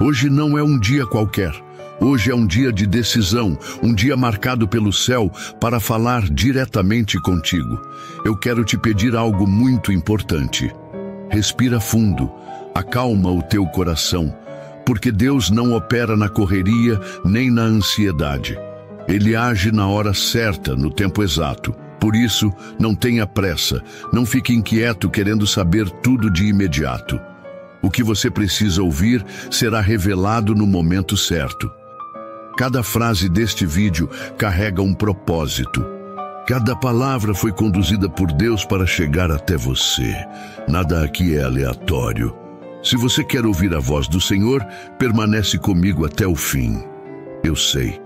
Hoje não é um dia qualquer. Hoje é um dia de decisão, um dia marcado pelo céu para falar diretamente contigo. Eu quero te pedir algo muito importante. Respira fundo, acalma o teu coração, porque Deus não opera na correria nem na ansiedade. Ele age na hora certa, no tempo exato. Por isso, não tenha pressa, não fique inquieto querendo saber tudo de imediato. O que você precisa ouvir será revelado no momento certo. Cada frase deste vídeo carrega um propósito. Cada palavra foi conduzida por Deus para chegar até você. Nada aqui é aleatório. Se você quer ouvir a voz do Senhor, permanece comigo até o fim. Eu sei.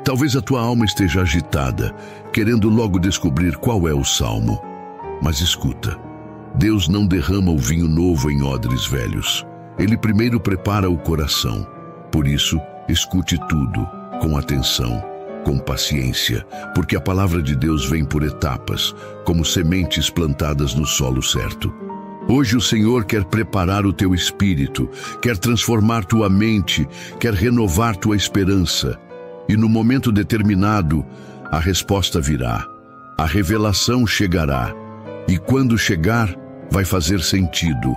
Talvez a tua alma esteja agitada, querendo logo descobrir qual é o salmo. Mas escuta, Deus não derrama o vinho novo em odres velhos. Ele primeiro prepara o coração. Por isso, escute tudo, com atenção, com paciência, porque a palavra de Deus vem por etapas, como sementes plantadas no solo certo. Hoje o Senhor quer preparar o teu espírito, quer transformar tua mente, quer renovar tua esperança. E no momento determinado, a resposta virá, a revelação chegará. E quando chegar, vai fazer sentido.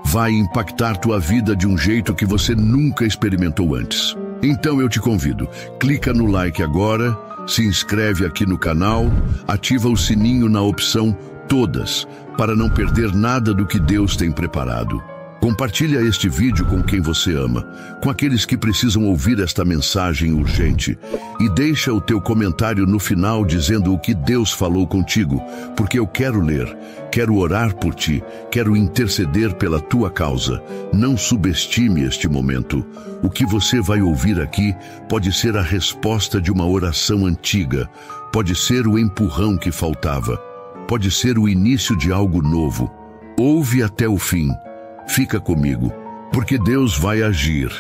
Vai impactar tua vida de um jeito que você nunca experimentou antes. Então eu te convido, clica no like agora, se inscreve aqui no canal, ativa o sininho na opção Todas, para não perder nada do que Deus tem preparado. Compartilha este vídeo com quem você ama, com aqueles que precisam ouvir esta mensagem urgente. E deixa o teu comentário no final dizendo o que Deus falou contigo, porque eu quero ler, quero orar por ti, quero interceder pela tua causa. Não subestime este momento. O que você vai ouvir aqui pode ser a resposta de uma oração antiga, pode ser o empurrão que faltava, pode ser o início de algo novo. Ouve até o fim. Fica comigo, porque Deus vai agir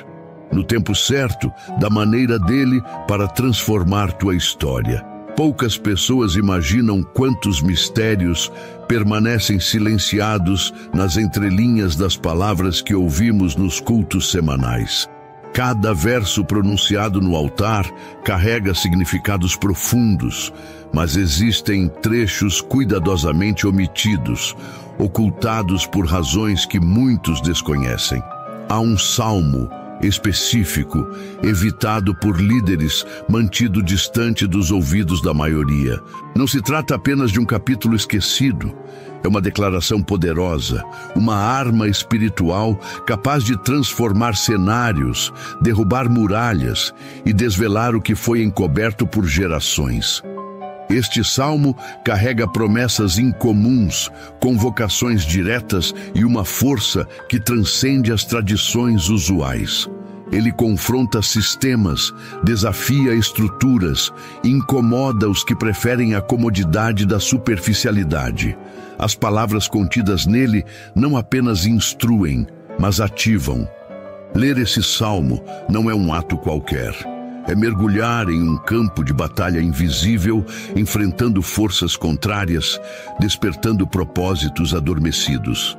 no tempo certo, da maneira dele, para transformar tua história. Poucas pessoas imaginam quantos mistérios permanecem silenciados nas entrelinhas das palavras que ouvimos nos cultos semanais. Cada verso pronunciado no altar carrega significados profundos, mas existem trechos cuidadosamente omitidos, ocultados por razões que muitos desconhecem. Há um salmo específico, evitado por líderes, mantido distante dos ouvidos da maioria. Não se trata apenas de um capítulo esquecido. É uma declaração poderosa, uma arma espiritual capaz de transformar cenários, derrubar muralhas e desvelar o que foi encoberto por gerações. Este salmo carrega promessas incomuns, convocações diretas e uma força que transcende as tradições usuais. Ele confronta sistemas, desafia estruturas, incomoda os que preferem a comodidade da superficialidade. As palavras contidas nele não apenas instruem, mas ativam. Ler esse salmo não é um ato qualquer. É mergulhar em um campo de batalha invisível, enfrentando forças contrárias, despertando propósitos adormecidos.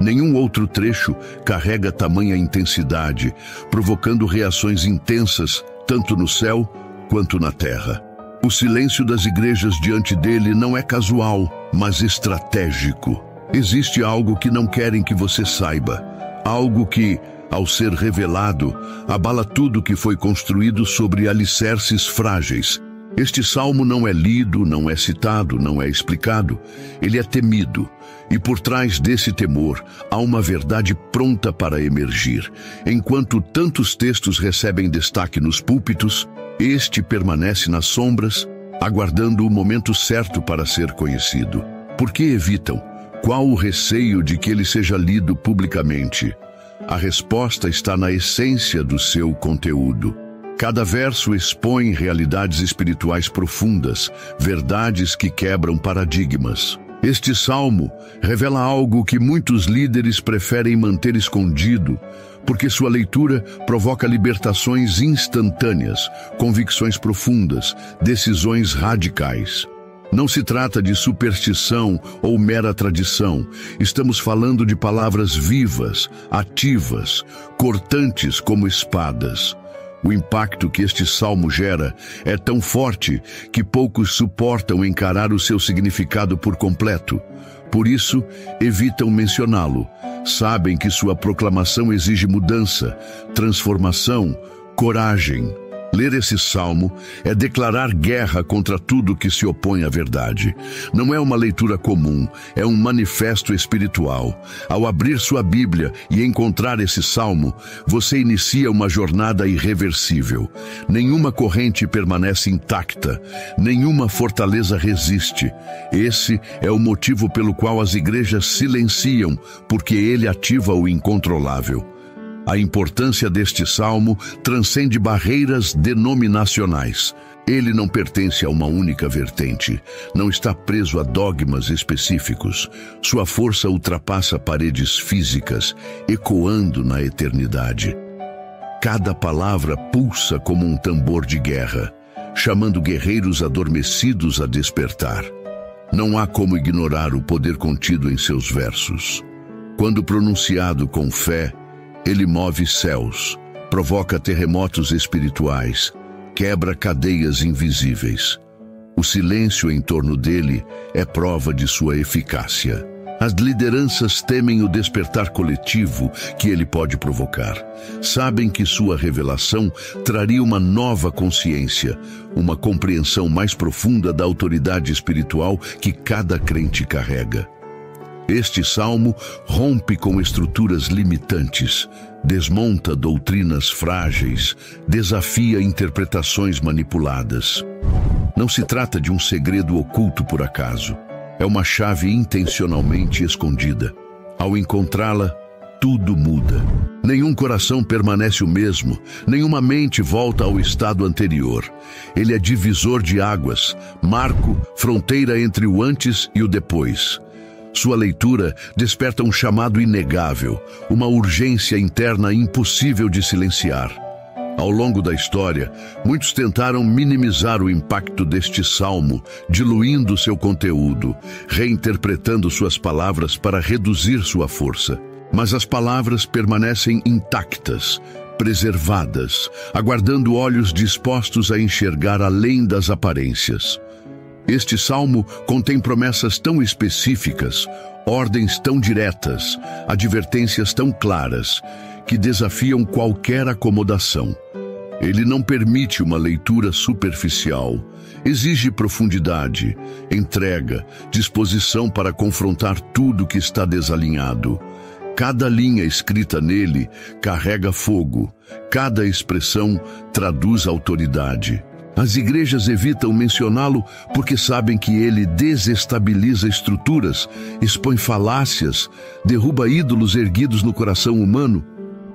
Nenhum outro trecho carrega tamanha intensidade, provocando reações intensas, tanto no céu quanto na terra. O silêncio das igrejas diante dele não é casual, mas estratégico. Existe algo que não querem que você saiba, algo que, ao ser revelado, abala tudo que foi construído sobre alicerces frágeis. Este salmo não é lido, não é citado, não é explicado. Ele é temido. E por trás desse temor, há uma verdade pronta para emergir. Enquanto tantos textos recebem destaque nos púlpitos, este permanece nas sombras, aguardando o momento certo para ser conhecido. Por que evitam? Qual o receio de que ele seja lido publicamente? A resposta está na essência do seu conteúdo. Cada verso expõe realidades espirituais profundas, verdades que quebram paradigmas. Este salmo revela algo que muitos líderes preferem manter escondido, porque sua leitura provoca libertações instantâneas, convicções profundas, decisões radicais. Não se trata de superstição ou mera tradição. Estamos falando de palavras vivas, ativas, cortantes como espadas. O impacto que este salmo gera é tão forte que poucos suportam encarar o seu significado por completo. Por isso, evitam mencioná-lo. Sabem que sua proclamação exige mudança, transformação, coragem. Ler esse salmo é declarar guerra contra tudo que se opõe à verdade. Não é uma leitura comum, é um manifesto espiritual. Ao abrir sua Bíblia e encontrar esse salmo, você inicia uma jornada irreversível. Nenhuma corrente permanece intacta, nenhuma fortaleza resiste. Esse é o motivo pelo qual as igrejas silenciam, porque ele ativa o incontrolável. A importância deste salmo transcende barreiras denominacionais. Ele não pertence a uma única vertente, não está preso a dogmas específicos. Sua força ultrapassa paredes físicas, ecoando na eternidade. Cada palavra pulsa como um tambor de guerra, chamando guerreiros adormecidos a despertar. Não há como ignorar o poder contido em seus versos. Quando pronunciado com fé, ele move céus, provoca terremotos espirituais, quebra cadeias invisíveis. O silêncio em torno dele é prova de sua eficácia. As lideranças temem o despertar coletivo que ele pode provocar. Sabem que sua revelação traria uma nova consciência, uma compreensão mais profunda da autoridade espiritual que cada crente carrega. Este salmo rompe com estruturas limitantes, desmonta doutrinas frágeis, desafia interpretações manipuladas. Não se trata de um segredo oculto por acaso. É uma chave intencionalmente escondida. Ao encontrá-la, tudo muda. Nenhum coração permanece o mesmo, nenhuma mente volta ao estado anterior. Ele é divisor de águas, marco, fronteira entre o antes e o depois. Sua leitura desperta um chamado inegável, uma urgência interna impossível de silenciar. Ao longo da história, muitos tentaram minimizar o impacto deste salmo, diluindo seu conteúdo, reinterpretando suas palavras para reduzir sua força. Mas as palavras permanecem intactas, preservadas, aguardando olhos dispostos a enxergar além das aparências. Este salmo contém promessas tão específicas, ordens tão diretas, advertências tão claras, que desafiam qualquer acomodação. Ele não permite uma leitura superficial, exige profundidade, entrega, disposição para confrontar tudo que está desalinhado. Cada linha escrita nele carrega fogo, cada expressão traduz autoridade. As igrejas evitam mencioná-lo porque sabem que ele desestabiliza estruturas, expõe falácias, derruba ídolos erguidos no coração humano.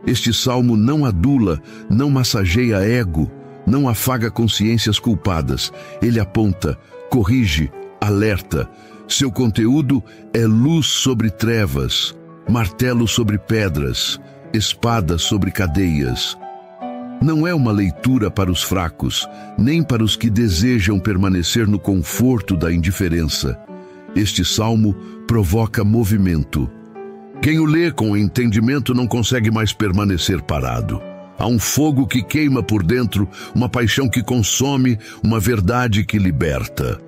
Este salmo não adula, não massageia ego, não afaga consciências culpadas. Ele aponta, corrige, alerta. Seu conteúdo é luz sobre trevas, martelo sobre pedras, espada sobre cadeias. Não é uma leitura para os fracos, nem para os que desejam permanecer no conforto da indiferença. Este salmo provoca movimento. Quem o lê com entendimento não consegue mais permanecer parado. Há um fogo que queima por dentro, uma paixão que consome, uma verdade que liberta.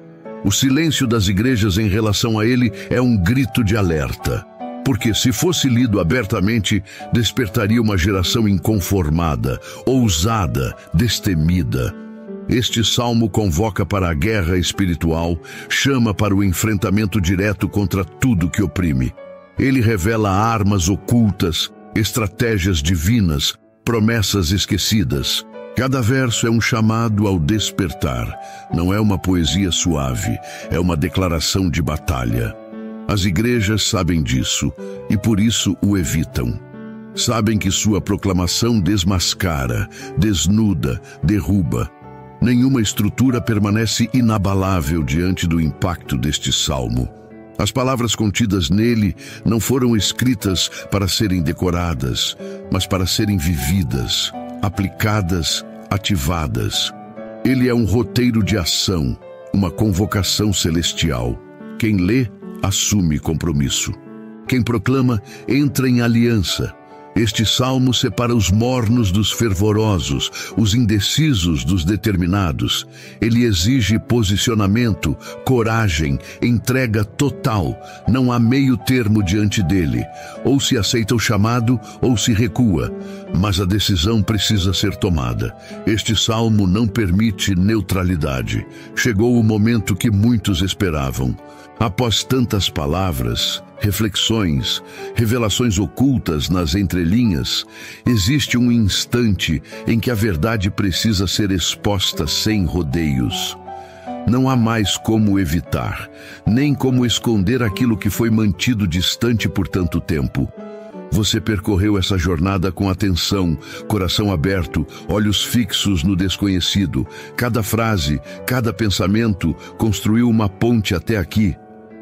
O silêncio das igrejas em relação a ele é um grito de alerta. Porque se fosse lido abertamente, despertaria uma geração inconformada, ousada, destemida. Este salmo convoca para a guerra espiritual, chama para o enfrentamento direto contra tudo que oprime. Ele revela armas ocultas, estratégias divinas, promessas esquecidas. Cada verso é um chamado ao despertar. Não é uma poesia suave, é uma declaração de batalha. As igrejas sabem disso e por isso o evitam. Sabem que sua proclamação desmascara, desnuda, derruba. Nenhuma estrutura permanece inabalável diante do impacto deste salmo. As palavras contidas nele não foram escritas para serem decoradas, mas para serem vividas, aplicadas, ativadas. Ele é um roteiro de ação, uma convocação celestial. Quem lê, assume compromisso. Quem proclama, entra em aliança. Este salmo separa os mornos dos fervorosos, os indecisos dos determinados. Ele exige posicionamento, coragem, entrega total. Não há meio termo diante dele. Ou se aceita o chamado, ou se recua. Mas a decisão precisa ser tomada. Este salmo não permite neutralidade. Chegou o momento que muitos esperavam. Após tantas palavras, reflexões, revelações ocultas nas entrelinhas, existe um instante em que a verdade precisa ser exposta sem rodeios. Não há mais como evitar, nem como esconder aquilo que foi mantido distante por tanto tempo. Você percorreu essa jornada com atenção, coração aberto, olhos fixos no desconhecido. Cada frase, cada pensamento construiu uma ponte até aqui.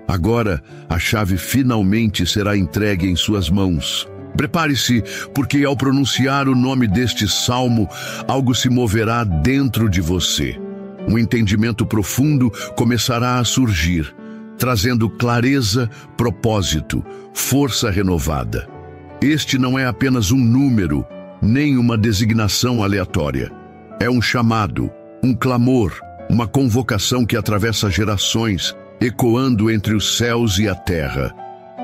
Agora, a chave finalmente será entregue em suas mãos. Prepare-se, porque ao pronunciar o nome deste salmo, algo se moverá dentro de você. Um entendimento profundo começará a surgir, trazendo clareza, propósito, força renovada. Este não é apenas um número, nem uma designação aleatória. É um chamado, um clamor, uma convocação que atravessa gerações, ecoando entre os céus e a terra.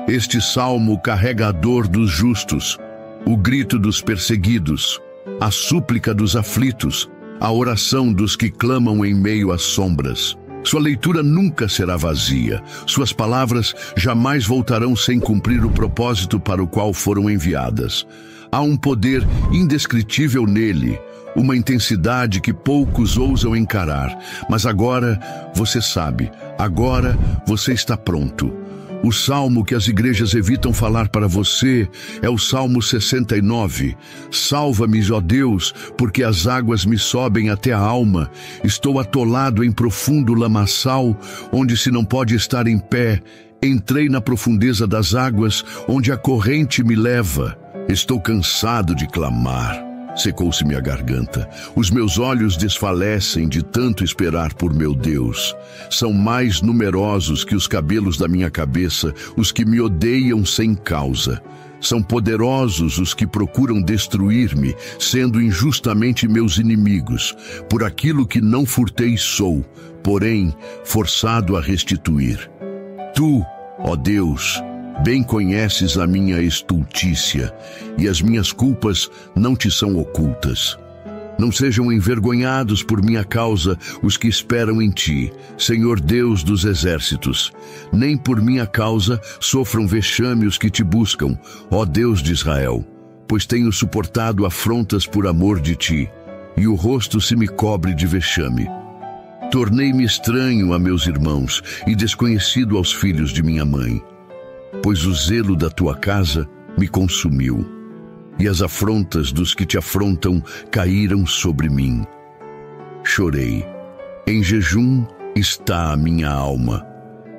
Este salmo carrega a dor dos justos, o grito dos perseguidos, a súplica dos aflitos, a oração dos que clamam em meio às sombras. Sua leitura nunca será vazia. Suas palavras jamais voltarão sem cumprir o propósito para o qual foram enviadas. Há um poder indescritível nele, uma intensidade que poucos ousam encarar. Mas agora você sabe, agora você está pronto. O salmo que as igrejas evitam falar para você é o Salmo 69. Salva-me, ó Deus, porque as águas me sobem até a alma. Estou atolado em profundo lamaçal, onde se não pode estar em pé. Entrei na profundeza das águas, onde a corrente me leva. Estou cansado de clamar. Secou-se minha garganta. Os meus olhos desfalecem de tanto esperar por meu Deus. São mais numerosos que os cabelos da minha cabeça, os que me odeiam sem causa. São poderosos os que procuram destruir-me, sendo injustamente meus inimigos. Por aquilo que não furtei sou, porém forçado a restituir. Tu, ó Deus, bem conheces a minha estultícia, e as minhas culpas não te são ocultas. Não sejam envergonhados por minha causa os que esperam em ti, Senhor Deus dos exércitos. Nem por minha causa sofram vexame os que te buscam, ó Deus de Israel, pois tenho suportado afrontas por amor de ti, e o rosto se me cobre de vexame. Tornei-me estranho a meus irmãos e desconhecido aos filhos de minha mãe. Pois o zelo da tua casa me consumiu, e as afrontas dos que te afrontam caíram sobre mim. Chorei. Em jejum está a minha alma,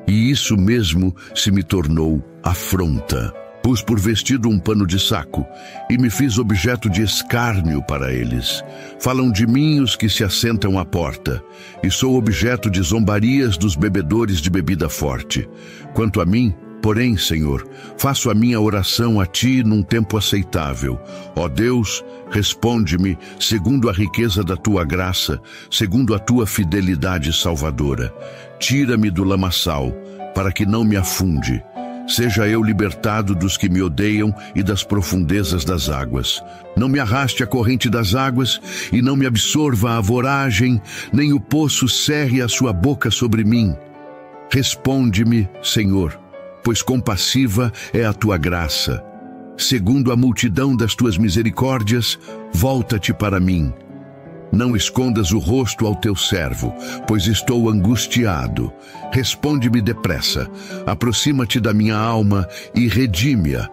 e isso mesmo se me tornou afronta. Pus por vestido um pano de saco, e me fiz objeto de escárnio para eles. Falam de mim os que se assentam à porta, e sou objeto de zombarias dos bebedores de bebida forte. Quanto a mim, porém, Senhor, faço a minha oração a Ti num tempo aceitável. Ó Deus, responde-me segundo a riqueza da Tua graça, segundo a Tua fidelidade salvadora. Tira-me do lamaçal, para que não me afunde. Seja eu libertado dos que me odeiam e das profundezas das águas. Não me arraste a corrente das águas e não me absorva a voragem, nem o poço cerre a sua boca sobre mim. Responde-me, Senhor, pois compassiva é a tua graça. Segundo a multidão das tuas misericórdias, volta-te para mim. Não escondas o rosto ao teu servo, pois estou angustiado. Responde-me depressa, aproxima-te da minha alma e redime-a.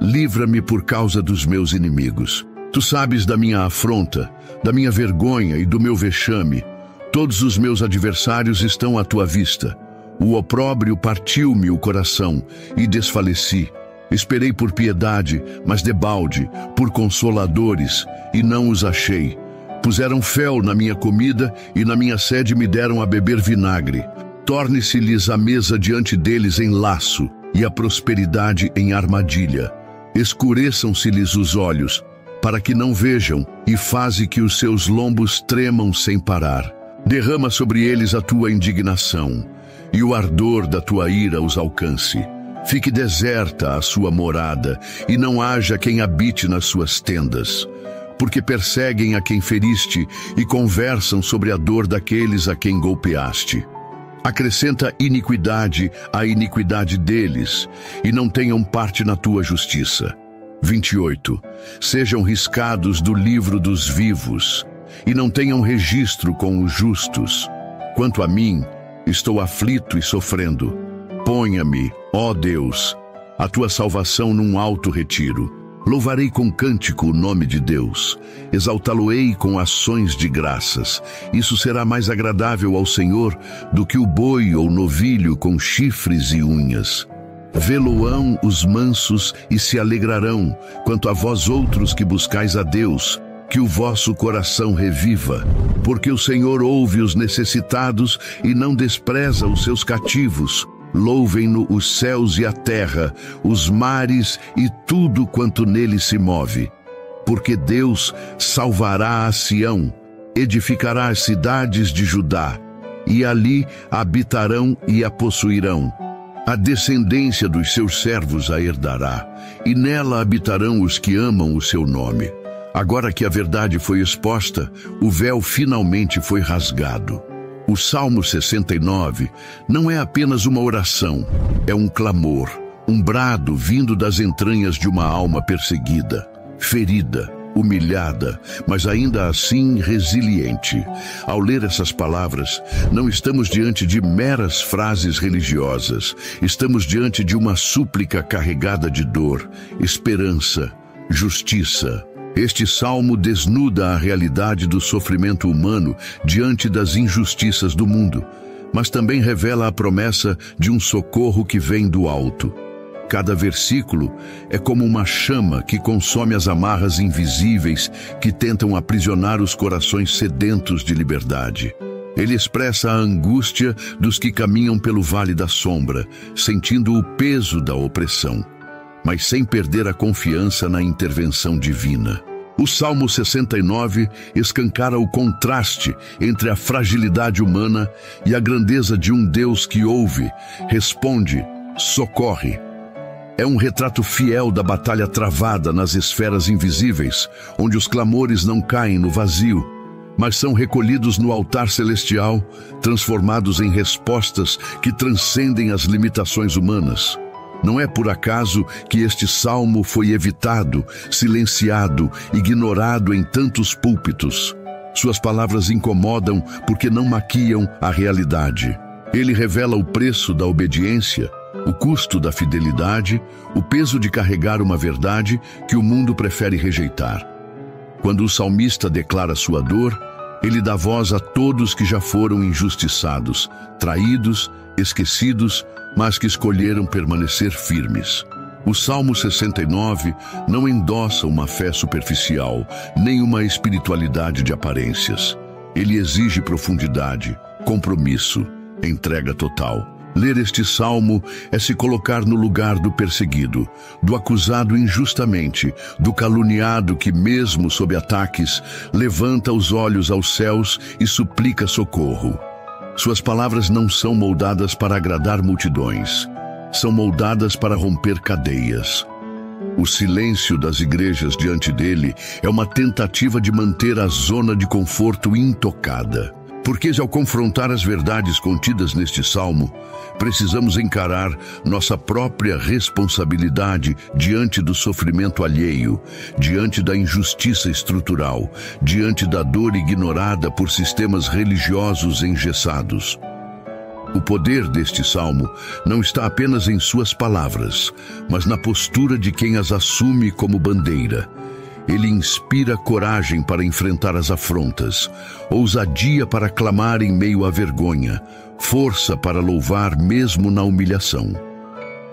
Livra-me por causa dos meus inimigos. Tu sabes da minha afronta, da minha vergonha e do meu vexame. Todos os meus adversários estão à tua vista. O opróbrio partiu-me o coração e desfaleci. Esperei por piedade, mas debalde, por consoladores, e não os achei. Puseram fel na minha comida e na minha sede me deram a beber vinagre. Torne-se-lhes a mesa diante deles em laço e a prosperidade em armadilha. Escureçam-se-lhes os olhos, para que não vejam, e faze que os seus lombos tremam sem parar. Derrama sobre eles a tua indignação, e o ardor da tua ira os alcance. Fique deserta a sua morada, e não haja quem habite nas suas tendas. Porque perseguem a quem feriste e conversam sobre a dor daqueles a quem golpeaste. Acrescenta iniquidade à iniquidade deles, e não tenham parte na tua justiça. 28. Sejam riscados do livro dos vivos, e não tenham registro com os justos. Quanto a mim, estou aflito e sofrendo. Ponha-me, ó Deus, a tua salvação num alto retiro. Louvarei com cântico o nome de Deus. Exaltá-lo-ei com ações de graças. Isso será mais agradável ao Senhor do que o boi ou novilho com chifres e unhas. Vê-lo-ão os mansos e se alegrarão, quanto a vós outros que buscais a Deus, que o vosso coração reviva. Porque o Senhor ouve os necessitados e não despreza os seus cativos. Louvem-no os céus e a terra, os mares e tudo quanto nele se move. Porque Deus salvará a Sião, edificará as cidades de Judá, e ali habitarão e a possuirão. A descendência dos seus servos a herdará, e nela habitarão os que amam o seu nome. Agora que a verdade foi exposta, o véu finalmente foi rasgado. O Salmo 69 não é apenas uma oração, é um clamor, um brado vindo das entranhas de uma alma perseguida, ferida, humilhada, mas ainda assim resiliente. Ao ler essas palavras, não estamos diante de meras frases religiosas, estamos diante de uma súplica carregada de dor, esperança, justiça. Este salmo desnuda a realidade do sofrimento humano diante das injustiças do mundo, mas também revela a promessa de um socorro que vem do alto. Cada versículo é como uma chama que consome as amarras invisíveis que tentam aprisionar os corações sedentos de liberdade. Ele expressa a angústia dos que caminham pelo vale da sombra, sentindo o peso da opressão, mas sem perder a confiança na intervenção divina. O Salmo 69 escancara o contraste entre a fragilidade humana e a grandeza de um Deus que ouve, responde, socorre. É um retrato fiel da batalha travada nas esferas invisíveis, onde os clamores não caem no vazio, mas são recolhidos no altar celestial, transformados em respostas que transcendem as limitações humanas. Não é por acaso que este salmo foi evitado, silenciado, ignorado em tantos púlpitos. Suas palavras incomodam porque não maquiam a realidade. Ele revela o preço da obediência, o custo da fidelidade, o peso de carregar uma verdade que o mundo prefere rejeitar. Quando o salmista declara sua dor, ele dá voz a todos que já foram injustiçados, traídos, esquecidos, mas que escolheram permanecer firmes. O Salmo 69 não endossa uma fé superficial, nem uma espiritualidade de aparências. Ele exige profundidade, compromisso, entrega total. Ler este salmo é se colocar no lugar do perseguido, do acusado injustamente, do caluniado que, mesmo sob ataques, levanta os olhos aos céus e suplica socorro. Suas palavras não são moldadas para agradar multidões, são moldadas para romper cadeias. O silêncio das igrejas diante dele é uma tentativa de manter a zona de conforto intocada. Porque, ao confrontar as verdades contidas neste salmo, precisamos encarar nossa própria responsabilidade diante do sofrimento alheio, diante da injustiça estrutural, diante da dor ignorada por sistemas religiosos engessados. O poder deste salmo não está apenas em suas palavras, mas na postura de quem as assume como bandeira. Ele inspira coragem para enfrentar as afrontas, ousadia para clamar em meio à vergonha, força para louvar mesmo na humilhação.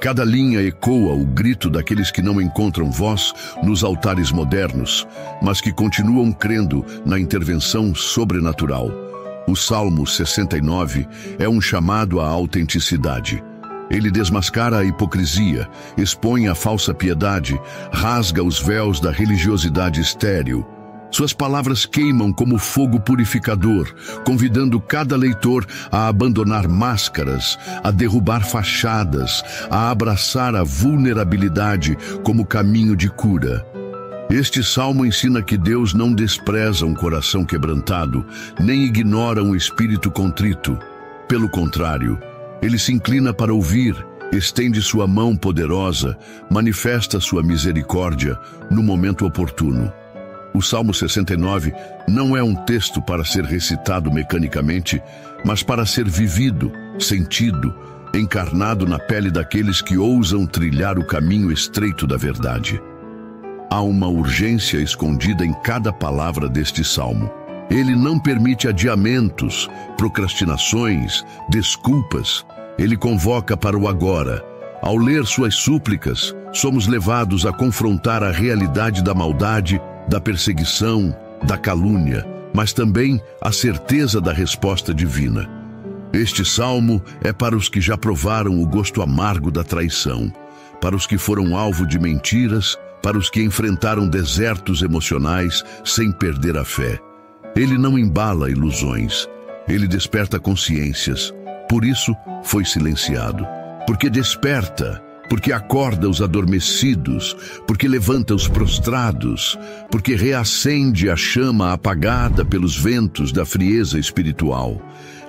Cada linha ecoa o grito daqueles que não encontram voz nos altares modernos, mas que continuam crendo na intervenção sobrenatural. O Salmo 69 é um chamado à autenticidade. Ele desmascara a hipocrisia, expõe a falsa piedade, rasga os véus da religiosidade estéril. Suas palavras queimam como fogo purificador, convidando cada leitor a abandonar máscaras, a derrubar fachadas, a abraçar a vulnerabilidade como caminho de cura. Este salmo ensina que Deus não despreza um coração quebrantado, nem ignora um espírito contrito. Pelo contrário, ele se inclina para ouvir, estende sua mão poderosa, manifesta sua misericórdia no momento oportuno. O Salmo 69 não é um texto para ser recitado mecanicamente, mas para ser vivido, sentido, encarnado na pele daqueles que ousam trilhar o caminho estreito da verdade. Há uma urgência escondida em cada palavra deste salmo. Ele não permite adiamentos, procrastinações, desculpas. Ele convoca para o agora. Ao ler suas súplicas, somos levados a confrontar a realidade da maldade, da perseguição, da calúnia, mas também a certeza da resposta divina. Este salmo é para os que já provaram o gosto amargo da traição, para os que foram alvo de mentiras, para os que enfrentaram desertos emocionais sem perder a fé. Ele não embala ilusões, ele desperta consciências. Por isso foi silenciado, porque desperta, porque acorda os adormecidos, porque levanta os prostrados, porque reacende a chama apagada pelos ventos da frieza espiritual.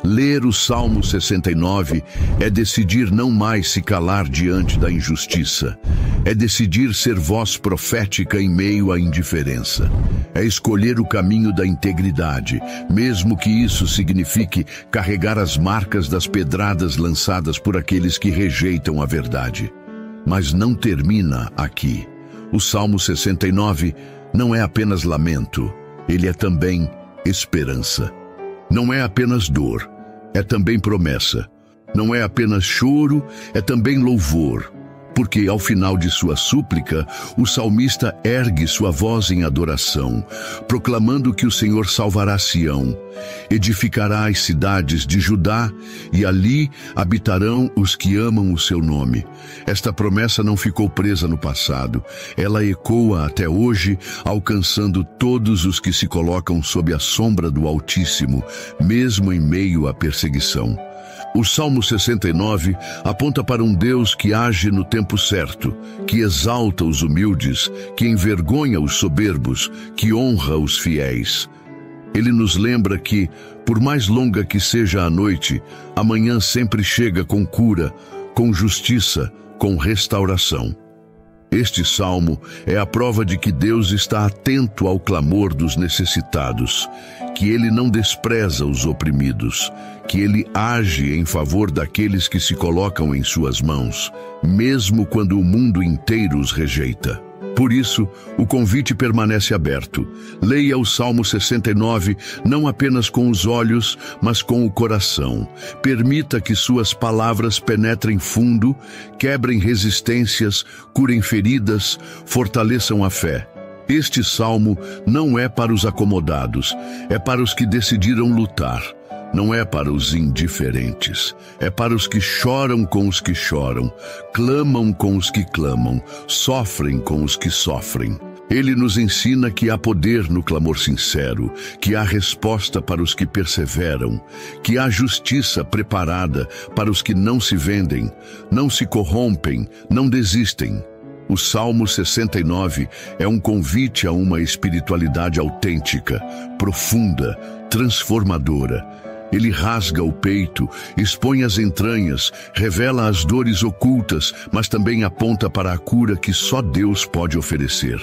Ler o Salmo 69 é decidir não mais se calar diante da injustiça. É decidir ser voz profética em meio à indiferença. É escolher o caminho da integridade, mesmo que isso signifique carregar as marcas das pedradas lançadas por aqueles que rejeitam a verdade. Mas não termina aqui. O Salmo 69 não é apenas lamento, ele é também esperança. Não é apenas dor, é também promessa. Não é apenas choro, é também louvor. Porque ao final de sua súplica, o salmista ergue sua voz em adoração, proclamando que o Senhor salvará Sião, edificará as cidades de Judá e ali habitarão os que amam o seu nome. Esta promessa não ficou presa no passado, ela ecoa até hoje, alcançando todos os que se colocam sob a sombra do Altíssimo, mesmo em meio à perseguição. O Salmo 69 aponta para um Deus que age no tempo certo, que exalta os humildes, que envergonha os soberbos, que honra os fiéis. Ele nos lembra que, por mais longa que seja a noite, a manhã sempre chega com cura, com justiça, com restauração. Este salmo é a prova de que Deus está atento ao clamor dos necessitados, que Ele não despreza os oprimidos, que Ele age em favor daqueles que se colocam em suas mãos, mesmo quando o mundo inteiro os rejeita. Por isso, o convite permanece aberto. Leia o Salmo 69 não apenas com os olhos, mas com o coração. Permita que suas palavras penetrem fundo, quebrem resistências, curem feridas, fortaleçam a fé. Este salmo não é para os acomodados, é para os que decidiram lutar. Não é para os indiferentes, é para os que choram com os que choram, clamam com os que clamam, sofrem com os que sofrem. Ele nos ensina que há poder no clamor sincero, que há resposta para os que perseveram, que há justiça preparada para os que não se vendem, não se corrompem, não desistem. O Salmo 69 é um convite a uma espiritualidade autêntica, profunda, transformadora. Ele rasga o peito, expõe as entranhas, revela as dores ocultas, mas também aponta para a cura que só Deus pode oferecer.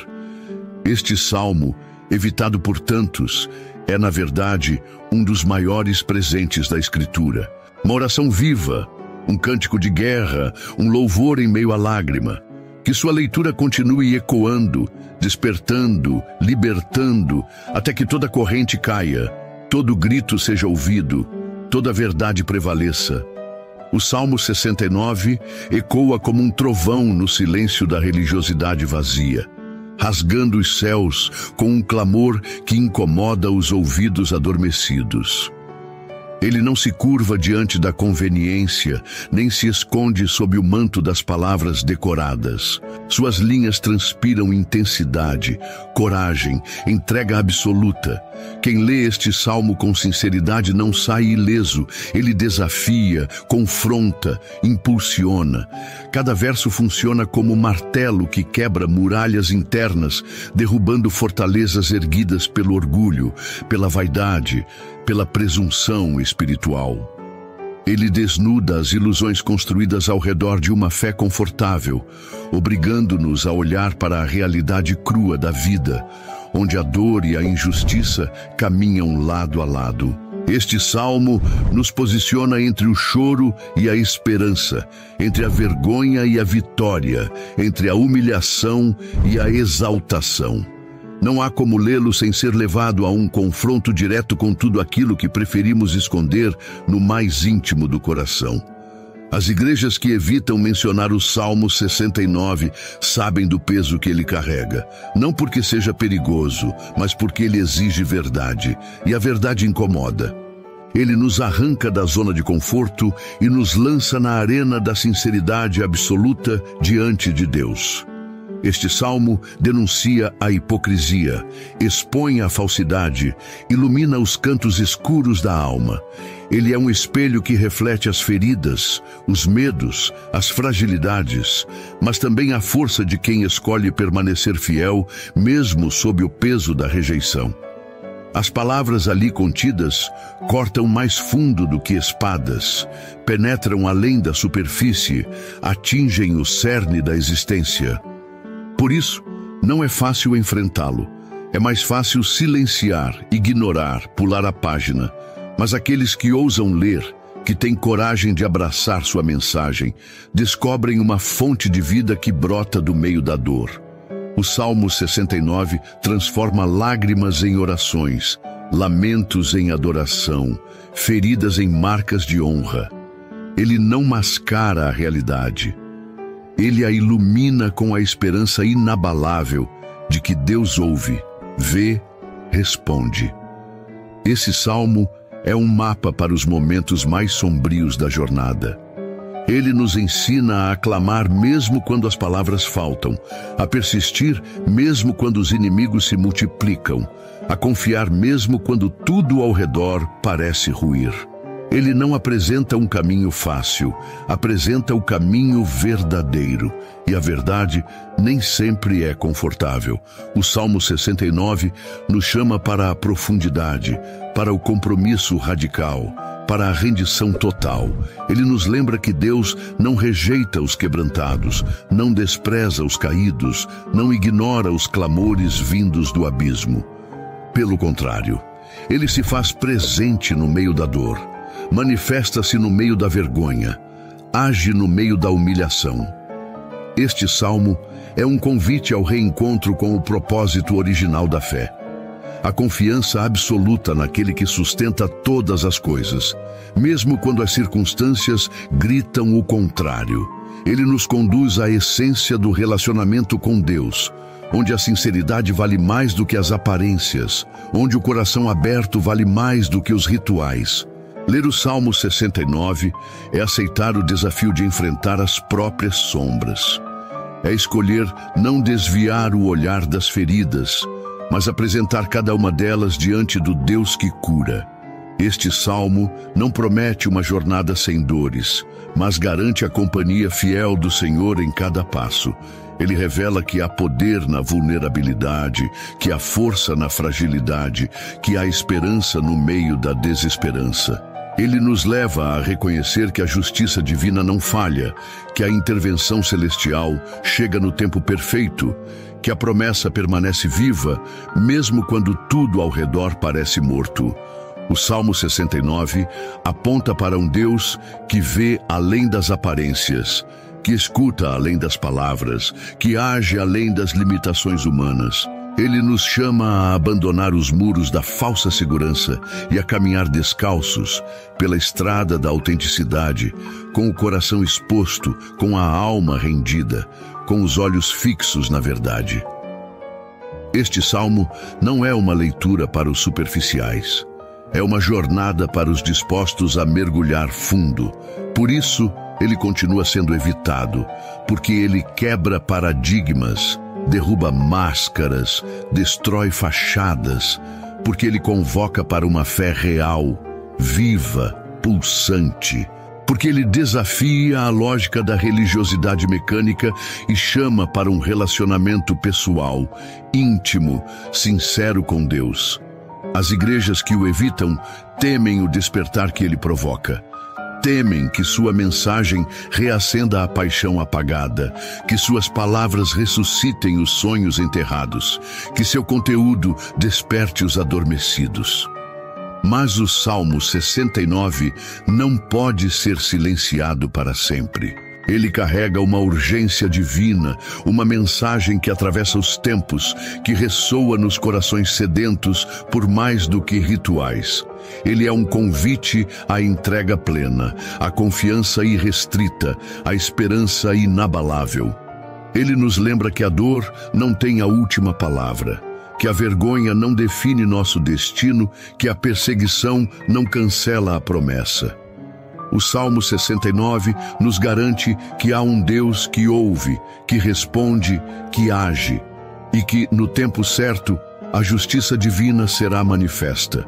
Este salmo, evitado por tantos, é, na verdade, um dos maiores presentes da Escritura. Uma oração viva, um cântico de guerra, um louvor em meio à lágrima. Que sua leitura continue ecoando, despertando, libertando, até que toda corrente caia, todo grito seja ouvido, toda verdade prevaleça. O Salmo 69 ecoa como um trovão no silêncio da religiosidade vazia, rasgando os céus com um clamor que incomoda os ouvidos adormecidos. Ele não se curva diante da conveniência, nem se esconde sob o manto das palavras decoradas. Suas linhas transpiram intensidade, coragem, entrega absoluta. Quem lê este salmo com sinceridade não sai ileso. Ele desafia, confronta, impulsiona. Cada verso funciona como martelo que quebra muralhas internas, derrubando fortalezas erguidas pelo orgulho, pela vaidade, pela presunção espiritual. Ele desnuda as ilusões construídas ao redor de uma fé confortável, obrigando-nos a olhar para a realidade crua da vida, onde a dor e a injustiça caminham lado a lado. Este salmo nos posiciona entre o choro e a esperança, entre a vergonha e a vitória, entre a humilhação e a exaltação. Não há como lê-lo sem ser levado a um confronto direto com tudo aquilo que preferimos esconder no mais íntimo do coração. As igrejas que evitam mencionar o Salmo 69 sabem do peso que ele carrega, não porque seja perigoso, mas porque ele exige verdade, e a verdade incomoda. Ele nos arranca da zona de conforto e nos lança na arena da sinceridade absoluta diante de Deus. Este salmo denuncia a hipocrisia, expõe a falsidade, ilumina os cantos escuros da alma. Ele é um espelho que reflete as feridas, os medos, as fragilidades, mas também a força de quem escolhe permanecer fiel, mesmo sob o peso da rejeição. As palavras ali contidas cortam mais fundo do que espadas, penetram além da superfície, atingem o cerne da existência. Por isso, não é fácil enfrentá-lo. É mais fácil silenciar, ignorar, pular a página. Mas aqueles que ousam ler, que têm coragem de abraçar sua mensagem, descobrem uma fonte de vida que brota do meio da dor. O Salmo 69 transforma lágrimas em orações, lamentos em adoração, feridas em marcas de honra. Ele não mascara a realidade. Ele a ilumina com a esperança inabalável de que Deus ouve, vê, responde. Esse salmo é um mapa para os momentos mais sombrios da jornada. Ele nos ensina a aclamar mesmo quando as palavras faltam, a persistir mesmo quando os inimigos se multiplicam, a confiar mesmo quando tudo ao redor parece ruir. Ele não apresenta um caminho fácil, apresenta o caminho verdadeiro. E a verdade nem sempre é confortável. O Salmo 69 nos chama para a profundidade, para o compromisso radical, para a rendição total. Ele nos lembra que Deus não rejeita os quebrantados, não despreza os caídos, não ignora os clamores vindos do abismo. Pelo contrário, ele se faz presente no meio da dor. Manifesta-se no meio da vergonha, age no meio da humilhação. Este salmo é um convite ao reencontro com o propósito original da fé. A confiança absoluta naquele que sustenta todas as coisas, mesmo quando as circunstâncias gritam o contrário. Ele nos conduz à essência do relacionamento com Deus, onde a sinceridade vale mais do que as aparências, onde o coração aberto vale mais do que os rituais. Ler o Salmo 69 é aceitar o desafio de enfrentar as próprias sombras. É escolher não desviar o olhar das feridas, mas apresentar cada uma delas diante do Deus que cura. Este salmo não promete uma jornada sem dores, mas garante a companhia fiel do Senhor em cada passo. Ele revela que há poder na vulnerabilidade, que há força na fragilidade, que há esperança no meio da desesperança. Ele nos leva a reconhecer que a justiça divina não falha, que a intervenção celestial chega no tempo perfeito, que a promessa permanece viva, mesmo quando tudo ao redor parece morto. O Salmo 69 aponta para um Deus que vê além das aparências, que escuta além das palavras, que age além das limitações humanas. Ele nos chama a abandonar os muros da falsa segurança e a caminhar descalços pela estrada da autenticidade, com o coração exposto, com a alma rendida, com os olhos fixos na verdade. Este salmo não é uma leitura para os superficiais. É uma jornada para os dispostos a mergulhar fundo. Por isso, ele continua sendo evitado, porque ele quebra paradigmas, derruba máscaras, destrói fachadas, porque ele convoca para uma fé real, viva, pulsante, porque ele desafia a lógica da religiosidade mecânica e chama para um relacionamento pessoal, íntimo, sincero com Deus. As igrejas que o evitam temem o despertar que ele provoca. Temem que sua mensagem reacenda a paixão apagada, que suas palavras ressuscitem os sonhos enterrados, que seu conteúdo desperte os adormecidos. Mas o Salmo 69 não pode ser silenciado para sempre. Ele carrega uma urgência divina, uma mensagem que atravessa os tempos, que ressoa nos corações sedentos por mais do que rituais. Ele é um convite à entrega plena, à confiança irrestrita, à esperança inabalável. Ele nos lembra que a dor não tem a última palavra, que a vergonha não define nosso destino, que a perseguição não cancela a promessa. O Salmo 69 nos garante que há um Deus que ouve, que responde, que age, e que, no tempo certo, a justiça divina será manifesta.